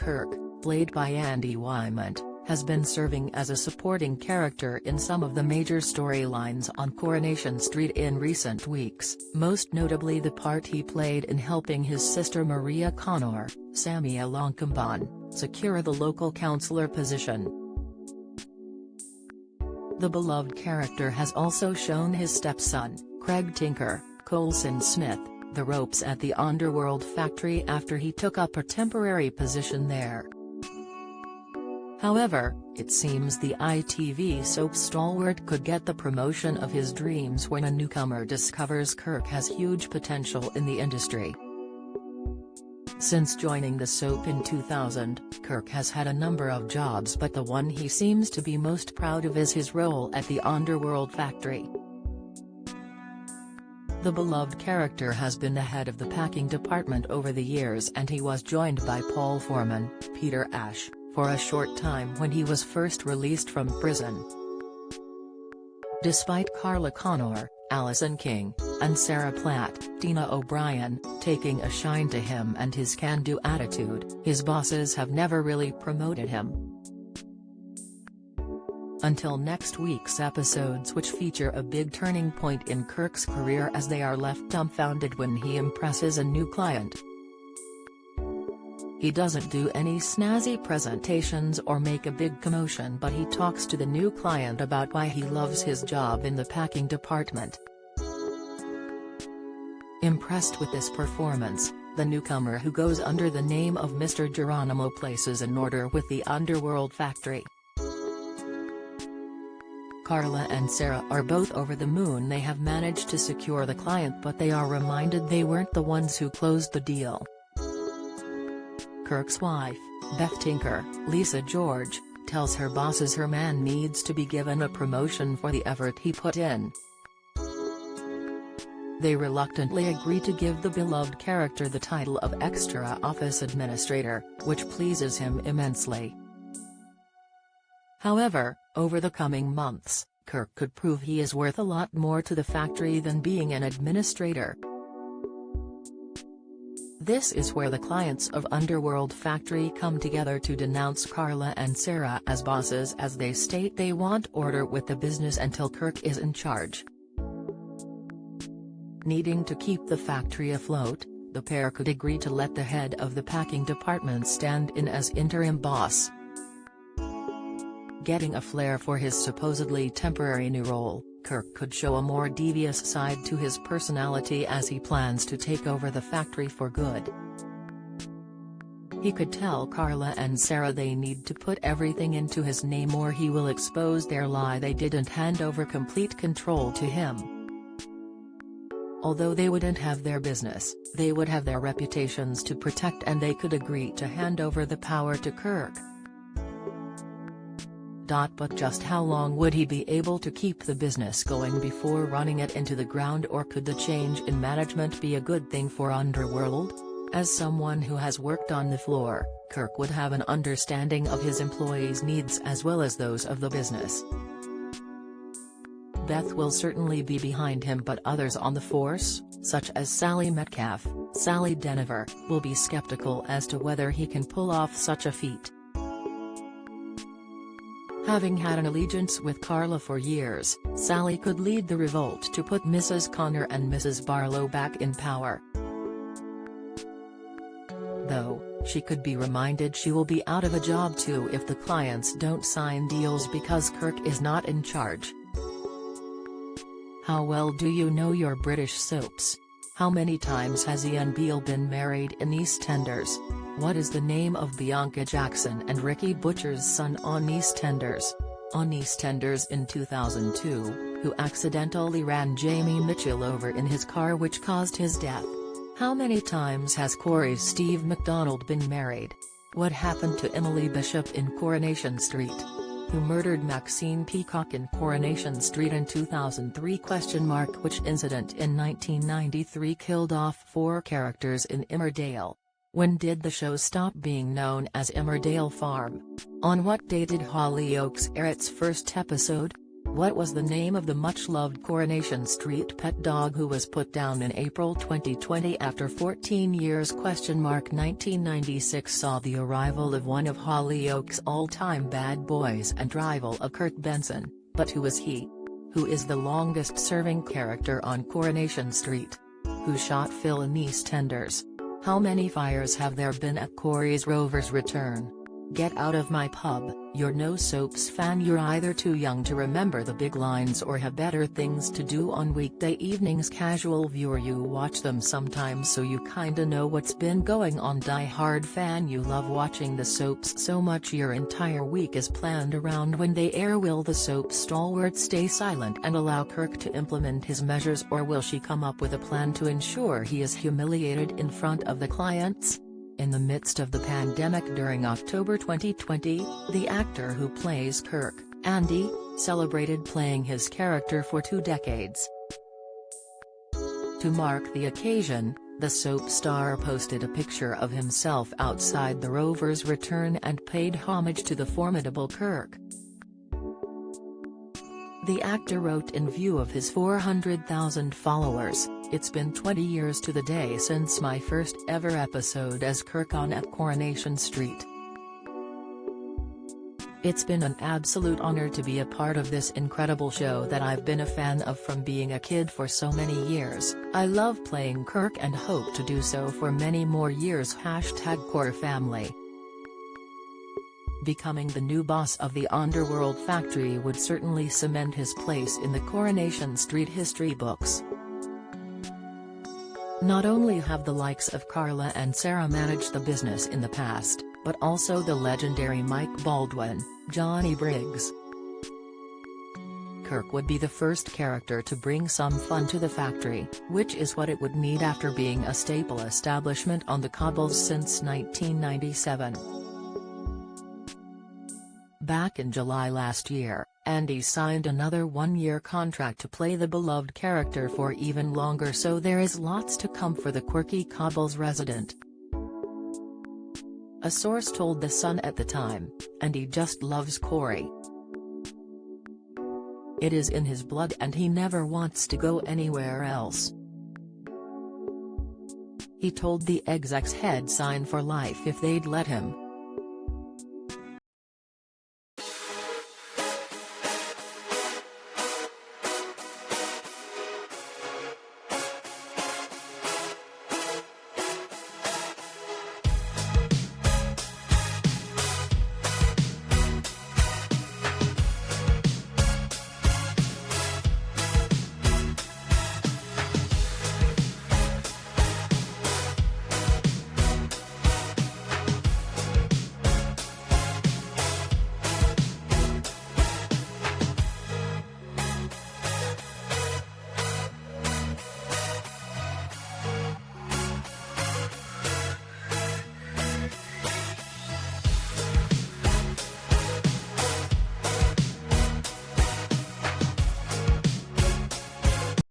Kirk, played by Andy Wymant, has been serving as a supporting character in some of the major storylines on Coronation Street in recent weeks, most notably the part he played in helping his sister Maria Connor, Samia Longcomban, secure the local councillor position. The beloved character has also shown his stepson, Craig "Tinker" Coulson Smith, the ropes at the Underworld Factory after he took up a temporary position there. However, it seems the ITV soap stalwart could get the promotion of his dreams when a newcomer discovers Kirk has huge potential in the industry. Since joining the soap in 2000, Kirk has had a number of jobs, but the one he seems to be most proud of is his role at the Underworld Factory. The beloved character has been the head of the packing department over the years, and he was joined by Paul Foreman, Peter Ash, for a short time when he was first released from prison. Despite Carla Connor, Alison King, and Sarah Platt, Dina O'Brien, taking a shine to him and his can-do attitude, his bosses have never really promoted him. Until next week's episodes, which feature a big turning point in Kirk's career as they are left dumbfounded when he impresses a new client. He doesn't do any snazzy presentations or make a big commotion, but he talks to the new client about why he loves his job in the packing department. Impressed with this performance, the newcomer, who goes under the name of Mr. Geronimo, places an order with the Underworld Factory. Carla and Sarah are both over the moon they have managed to secure the client, but they are reminded they weren't the ones who closed the deal. Kirk's wife, Beth Tinker, Lisa George, tells her bosses her man needs to be given a promotion for the effort he put in. They reluctantly agree to give the beloved character the title of Extra Office Administrator, which pleases him immensely. However, over the coming months, Kirk could prove he is worth a lot more to the factory than being an administrator. This is where the clients of Underworld Factory come together to denounce Carla and Sarah as bosses, as they state they want order with the business until Kirk is in charge. Needing to keep the factory afloat, the pair could agree to let the head of the packing department stand in as interim boss. Getting a flair for his supposedly temporary new role, Kirk could show a more devious side to his personality as he plans to take over the factory for good. He could tell Carla and Sarah they need to put everything into his name or he will expose their lie they didn't hand over complete control to him. Although they wouldn't have their business, they would have their reputations to protect, and they could agree to hand over the power to Kirk. But just how long would he be able to keep the business going before running it into the ground, or could the change in management be a good thing for Underworld? As someone who has worked on the floor, Kirk would have an understanding of his employees' needs as well as those of the business. Beth will certainly be behind him, but others on the force, such as Sally Metcalf, Sally Deniver, will be skeptical as to whether he can pull off such a feat. Having had an allegiance with Carla for years, Sally could lead the revolt to put Mrs. Connor and Mrs. Barlow back in power. Though, she could be reminded she will be out of a job too if the clients don't sign deals because Kirk is not in charge. How well do you know your British soaps? How many times has Ian Beale been married in EastEnders? What is the name of Bianca Jackson and Ricky Butcher's son on EastEnders? On EastEnders in 2002, who accidentally ran Jamie Mitchell over in his car, which caused his death? How many times has Corey's Steve McDonald been married? What happened to Emily Bishop in Coronation Street? Who murdered Maxine Peacock in Coronation Street in 2003? Which incident in 1993 killed off 4 characters in Emmerdale? When did the show stop being known as Emmerdale Farm? On what day did Hollyoaks air its first episode? What was the name of the much-loved Coronation Street pet dog who was put down in April 2020 after 14 years? 1996 saw the arrival of one of Hollyoaks' all-time bad boys and rival of Kurt Benson, but who is he? Who is the longest-serving character on Coronation Street? Who shot Phil in EastEnders? How many fires have there been at Corey's Rover's return? Get out of my pub, you're no soaps fan. You're either too young to remember the big lines or have better things to do on weekday evenings. Casual viewer, you watch them sometimes so you kinda know what's been going on. Die-hard fan, you love watching the soaps so much your entire week is planned around when they air. Will the soap stalwart stay silent and allow Kirk to implement his measures, or will she come up with a plan to ensure he is humiliated in front of the clients? In the midst of the pandemic during October 2020, the actor who plays Kirk, Andy, celebrated playing his character for 2 decades. To mark the occasion, the soap star posted a picture of himself outside the Rover's return and paid homage to the formidable Kirk. The actor wrote, in view of his 400,000 followers, "It's been 20 years to the day since my first ever episode as Kirk on at Coronation Street. It's been an absolute honor to be a part of this incredible show that I've been a fan of from being a kid for so many years. I love playing Kirk and hope to do so for many more years. #CoreFamily." Becoming the new boss of the Underworld Factory would certainly cement his place in the Coronation Street history books. Not only have the likes of Carla and Sarah managed the business in the past, but also the legendary Mike Baldwin, Johnny Briggs. Kirk would be the first character to bring some fun to the factory, which is what it would need after being a staple establishment on the cobbles since 1997. Back in July last year, Andy signed another 1-year contract to play the beloved character for even longer, so there is lots to come for the quirky cobbles resident. A source told The Sun at the time, "Andy just loves Corey. It is in his blood and he never wants to go anywhere else." He told the execs he'd sign for life if they'd let him.